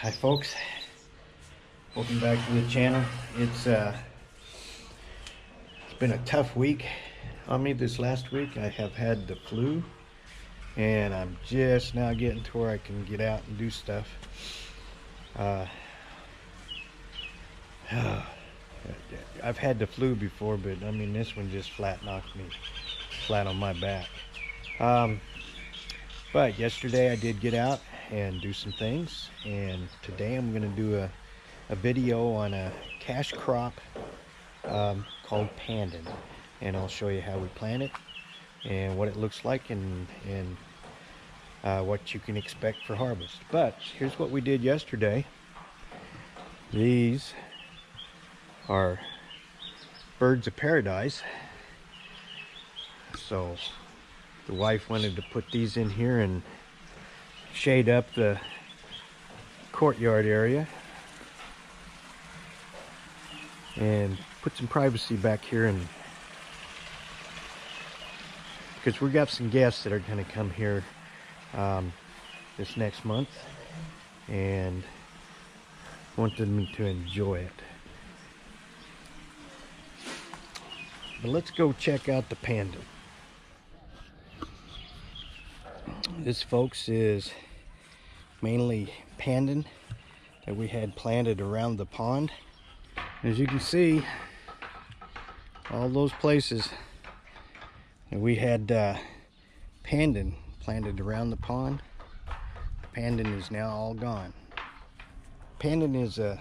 Hi folks, welcome back to the channel. It's been a tough week on me this last week. I have had the flu and I'm just now getting to where I can get out and do stuff. I've had the flu before, but I mean this one just flat knocked me flat on my back. But yesterday I did get out and do some things, and today I'm going to do a video on a cash crop called Pandon, and I'll show you how we plant it and what it looks like and what you can expect for harvest. But here's what we did yesterday. These are birds of paradise, so the wife wanted to put these in here and shade up the courtyard area and put some privacy back here, and because we got some guests that are going to come here this next month and want them to enjoy it. But let's go check out the Pandon. This, folks, is mainly Pandon that we had planted around the pond. As you can see, all those places that we had Pandon planted around the pond, Pandon is now all gone. Pandon is a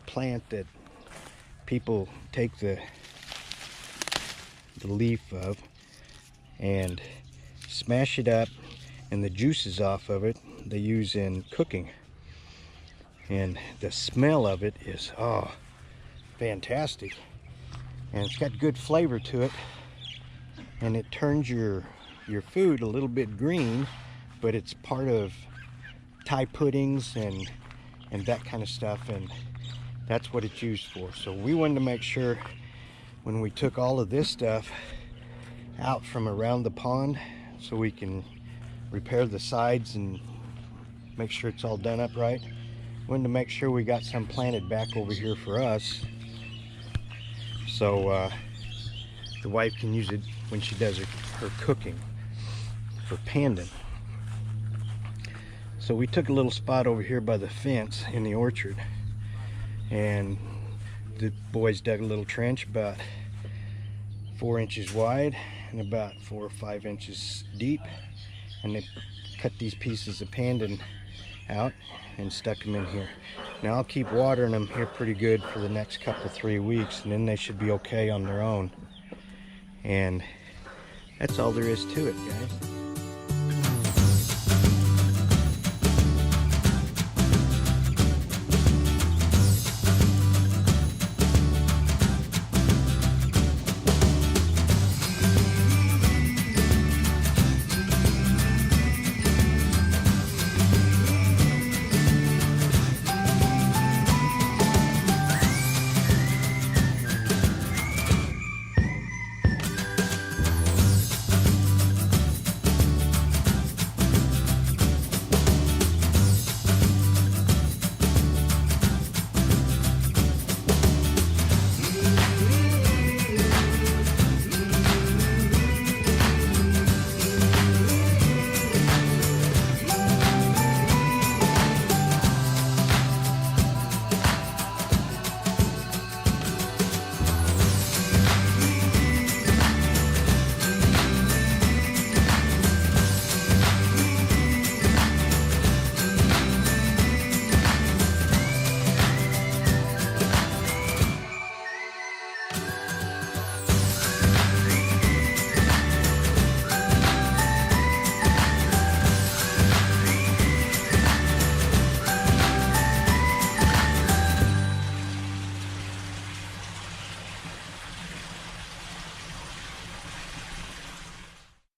plant that people take the leaf of and smash it up, and the juices off of it they use in cooking, and the smell of it is fantastic, and it's got good flavor to it, and it turns your food a little bit green, but it's part of Thai puddings and that kind of stuff, and that's what it's used for. So we wanted to make sure when we took all of this stuff out from around the pond, so we can repair the sides and make sure it's all done up right. Wanted to make sure we got some planted back over here for us, so the wife can use it when she does her cooking for Pandon. So we took a little spot over here by the fence in the orchard, and the boys dug a little trench about 4 inches wide and about 4 or 5 inches deep, and they cut these pieces of Pandon out and stuck them in here. Now I'll keep watering them here pretty good for the next couple 3 weeks, and then they should be okay on their own. And that's all there is to it, guys.